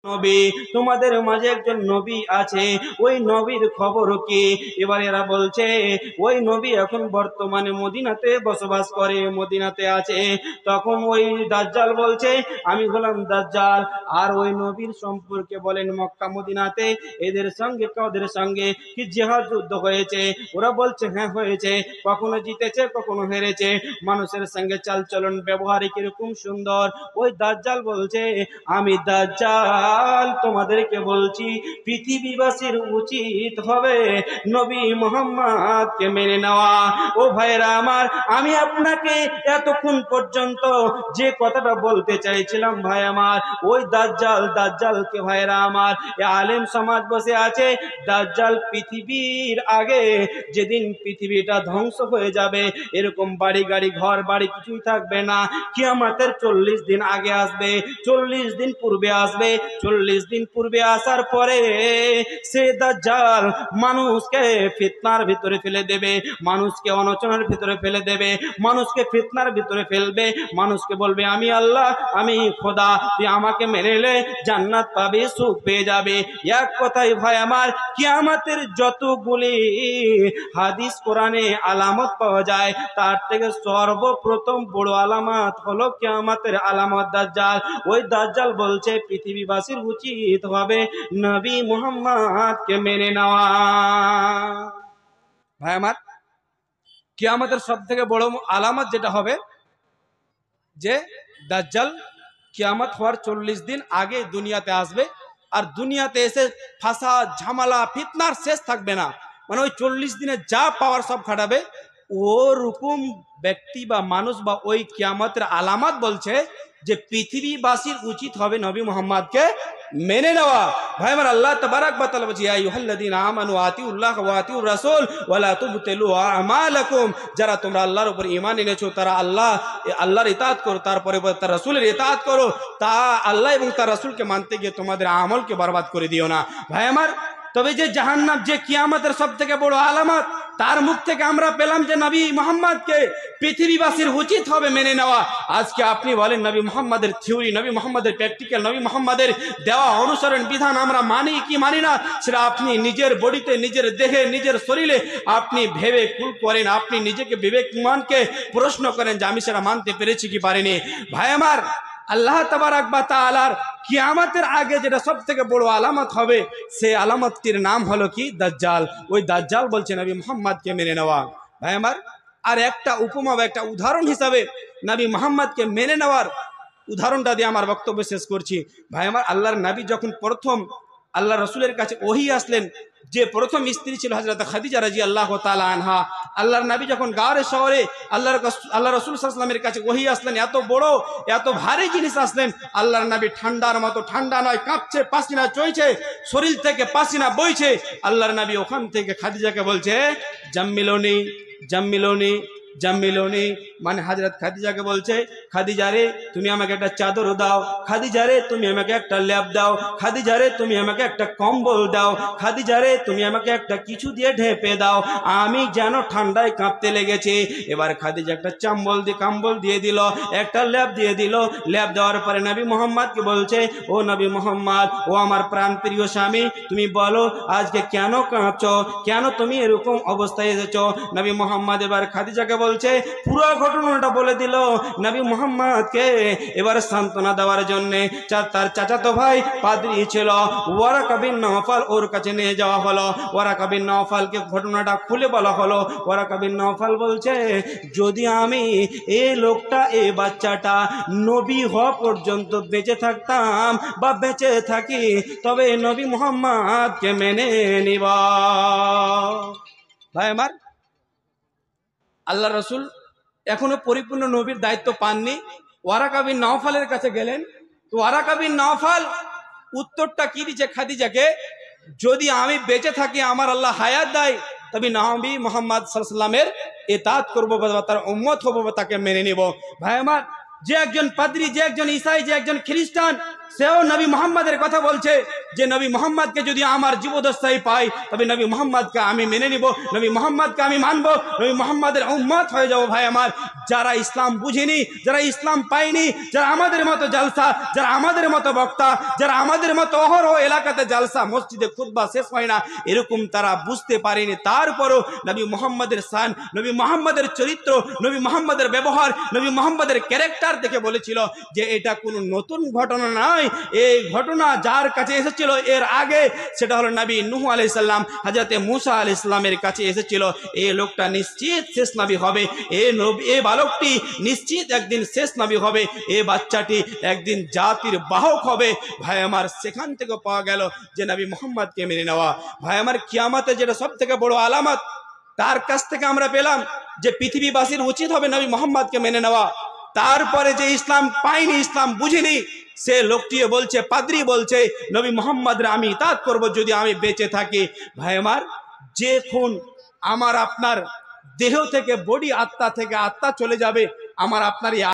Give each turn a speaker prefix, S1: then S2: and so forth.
S1: নবী, তোমাদের মাঝে একজন নবী আছে, ওই নবীর খবর কি? এবার এরা বলছে ওই নবী এখন বর্তমানে মদিনাতে বসবাস করে, মদিনাতে আছে। তখন ওই দাজ্জাল বলছে আমি হলাম দাজ্জাল। আর ওই নবীর সম্পর্কে বলেন মক্কা মদিনাতে এদের সঙ্গে ওদের সঙ্গে কি জিহাদ যুদ্ধ হয়েছে? ওরা বলছে হ্যাঁ হয়েছে, কখনো জিতেছে কখনো হেরেছে। মানুষের সঙ্গে চালচলন ব্যবহারে কিরকম সুন্দর। ওই দাজ্জাল বলছে আমি দাজ্জাল তোমাদেরকে বলছি পৃথিবীবাসীর উচিত হবে নবী মুহাম্মদকে মেনে নেওয়া। ও ভাইরা আমার, আমি আপনাকে এতক্ষণ পর্যন্ত যে কথাটা বলতে চাইছিলাম ভাই আমার, ওই দাজ্জালকে ভাইরা আমার আলেম সমাজ বসে আছে, দাজ্জাল পৃথিবীর আগে যেদিন পৃথিবীটা ধ্বংস হয়ে যাবে, এরকম বাড়ি গাড়ি ঘর বাড়ি কিছুই থাকবে না, কিয়ামতের 40 দিন আগে আসবে, 40 দিন পূর্বে আসবে। 40 দিন পূর্বে আসার পরে সে দাজ্জাল মানুষকে ফিতনার ভিতরে ফেলে দেবে, মানুষকে অনচনের ভিতরে ফেলে দেবে, মানুষকে ফিতনার ভিতরে ফেলবে, মানুষকে বলবে আমি আল্লাহ আমি খোদা, তুই আমাকে মেনে নে, জান্নাত পাবে, সুখ পেয়ে যাবে। এক কথাই ভাই আমার কিয়ামতের যতগুলি হাদিস কোরআনে আলামত পাওয়া যায়, তার থেকে সর্বপ্রথম বড় আলামত হলো কিয়ামতের আলামত দাজ্জাল। ওই দাজ্জাল বলছে পৃথিবীবাসীর উচিত হবে নবী মুহাম্মদকে মেনে নেওয়া। ভাই আমার, কিয়ামতের সব থেকে বড় আলামত যেটা হবে যে দাজ্জাল কিয়ামত হওয়ার 40 দিন আগে দুনিয়াতে আসবে, আর দুনিয়াতে এসে ফাসাদ ঝামেলা ফিতনার শেষ থাকবে না। মানে ওই 40 দিনে যা পাওয়ার সব খাটাবে। ওরকম ব্যক্তি বা মানুষ বা ওই কিয়ামতের আলামত বলছে যে পৃথিবীবাসীর উচিত হবে নবী মুহাম্মদকে মেনে নেওয়া। ভাই আমার, আল্লাহ তাবারাক ওয়া তাআলা বলছে ইয়া আইয়ুহাল্লাযীনা আমানু আতিউল্লাহ ওয়া আতিউর রাসূল ওয়া লা তুবতিলু আমালাকুম, যারা তোমরা আল্লাহর উপর ঈমান এনেছো তারা আল্লাহর ইতাআত করো, তারপরে তার রাসূলের ইতাআত করো। তা আল্লাহ এবং তার রাসূলকে মানতে গিয়ে তোমাদের আমলকে বরবাদ করে দিও না। ভাই আমার, তবে যে জাহান্নাম যে কিয়ামতের সবথেকে বড় আলামত, তার মুখ থেকে আমরা পেলাম যে নবী মুহাম্মদকে পৃথিবীবাসীর উচিত হবে মেনে নেওয়া। আজকে আপনি বলেন নবী মুহাম্মদের থিওরি, নবী মুহাম্মদের প্র্যাকটিক্যাল, নবী মুহাম্মদের দেওয়া অনুসরণ বিধান আমরা মানি কি মানি না, সেটা আপনি নিজের বডিতে, নিজের দেহে, নিজের শরীরে আপনি ভেবে কুল করেন, আপনি নিজেকে বিবেকমানকে প্রশ্ন করেন যে আমি সেটা মানতে পেরেছি কি পারিনি। ভাই আমার, আল্লাহ তাবারাক ওয়া তাআলার কিয়ামতের আগে যেটা সব থেকে বড় আলামত হবে, সেই আলামতটির নাম হলো কি দাজ্জাল। ওই দাজ্জাল বলছে নবী মুহাম্মদকে মেনে নেওয়া। ভাই আমার, আর একটা উপমা বা একটা উদাহরণ হিসাবে নবী মুহাম্মদকে মেনে নেওয়ার উদাহরণটা দিয়ে আমার বক্তব্য শেষ করছি। ভাই আমার, আল্লাহর নবী যখন প্রথম আল্লাহ রসুলের কাছে ওহী আসলেন, যে প্রথম স্ত্রী ছিল হযরত খাদিজা রাদিয়াল্লাহু তাআলা আনহা, আল্লাহর নবী যখন গাওরে শহরে আল্লাহ রাসূল সাল্লাল্লাহু আলাইহি ওয়াসাল্লামের কাছে ওহী আসলেন, এত বড় এত ভারী জিনিস আসলেন, আল্লাহর নবী ঠান্ডার মতো ঠান্ডা নয়, কাঁপছে, পাসিনা চলছে, শরীর থেকে পাসিনা বইছে। আল্লাহর নবী ওখান থেকে খাদিজাকে বলছে জাম্মিলুনি জাম্মিলুনি জাম্মিলুনি, মানে হযরত খাদিজাকে বলছে খাদিজা রে তুমি আমাকে একটা চাদর দাও, খাদিজা রে তুমি আমাকে একটা লেপ দাও, খাদিজা রে তুমি আমাকে একটা কম্বল দাও, খাদিজা রে তুমি আমাকে একটা কিছু দিয়ে ঢেপে দাও, আমি যেন ঠান্ডায় কাঁপতে লেগেছে। এবার খাদিজা একটা কম্বল দিয়ে দিল, একটা লেপ দিয়ে দিল। লেপ দেওয়ার পরে নবী মুহাম্মদকে বলছে ও নবী মুহাম্মদ, ও আমার প্রাণ প্রিয় স্বামী, তুমি বলো আজকে কেন কাঁপছো, কেন তুমি এরকম অবস্থায় এসেছো? নবী মুহাম্মদ এবার খাদিজাকে বলছে পুরো ঘটনাটা বলে দিল নবী মুহাম্মদকে। এবার সান্ত্বনা দেওয়ার জন্য তার চাচাতো ভাই পাদ্রী ছিল ওয়ারাকা বিন নওফাল, ওর কাছে নিয়ে যাওয়া হলো। ওয়ারাকা বিন নওফালকে ঘটনাটা খুলে বলা হলো। ওয়ারাকা বিন নওফাল বলছে যদি আমি এই লোকটা এই বাচ্চাটা নবী হওয়া পর্যন্ত বেঁচে থাকতাম বা বেঁচে থাকি, তবে নবী মুহাম্মদকে মেনে নিব। ভাই আমার, আল্লাহ রসুল এখনো পরিপূর্ণ নবীর দায়িত্ব পাননি। ওয়ারাকা বিন নওফালের কাছে গেলেন, তো ওয়ারাকা বিন নওফাল উত্তরটা কি দিচ্ছে খাদিজাকে, যদি আমি বেঁচে থাকি, আমার আল্লাহ হায়াত দেয়, তবে নবী মুহাম্মদ সাল্লাল্লাহু আলাইহি ওয়াসাল্লামের ইতাআত করব বা তার উম্মত হব বা তাকে মেনে নেব। ভাই আমার, যে একজন পাদ্রী, যে একজন ঈসাই, যে একজন খ্রিস্টান, সেও নবী মুহাম্মদের কথা বলছে, যে নবী মোহাম্মদকে যদি আমার জীবদ্দশায় পাই তবে নবী মোহাম্মদকে আমি মেনে নিব, নবী মোহাম্মদকে আমি মানব, নবী মোহাম্মদের উম্মত হয়ে যাব। ভাই আমার, যারা ইসলাম বুঝেনি, যারা ইসলাম পায়নি, যারা আমাদের মতো জালসা, যারা আমাদের মতো বক্তা, যারা আমাদের মতো অহরহ এলাকাতে জালসা, মসজিদে খুতবা শেষ হয় না, এরকম তারা বুঝতে পারেনি, তারপরও নবী মোহাম্মদের শান, নবী মোহাম্মদের চরিত্র, নবী মোহাম্মদের ব্যবহার, নবী মোহাম্মদের ক্যারেক্টার দেখে বলেছিল যে এটা কোনো নতুন ঘটনা নয়, এই ঘটনা যার কাছে এসেছিল এর আগে, সেটা হলো নবী নূহ আলাইহিস সালাম, হযরতে মূসা আলাইহিস সালামের কাছে এসেছিল। এই লোকটা নিশ্চিত শেষ নবী হবে, এই বালকটি নিশ্চিত একদিন শেষ নবী হবে, এই বাচ্চাটি একদিন জাতির বাহক হবে। ভাই আমার, সেখান থেকে পাওয়া গেল যে নবী মোহাম্মদকে মেনে নেওয়া। ভাই আমার, কিয়ামতে যেটা সব থেকে বড় আলামত, তার কাছ থেকে আমরা পেলাম যে পৃথিবীবাসীর উচিত হবে নবী মোহাম্মদকে মেনে নেওয়া। তারপরে যে ইসলাম পায়নি, ইসলাম বুঝিনি, সে লোকটিও বলছে, পাদ্রী বলছে, নবী মোহাম্মদের আমি ইতাত করব যদি আমি বেঁচে থাকি। ভাই আমার, যে খুন আমার আপনার দেহ থেকে, বডি, আত্মা থেকে আত্মা চলে যাবে, আমার আপনার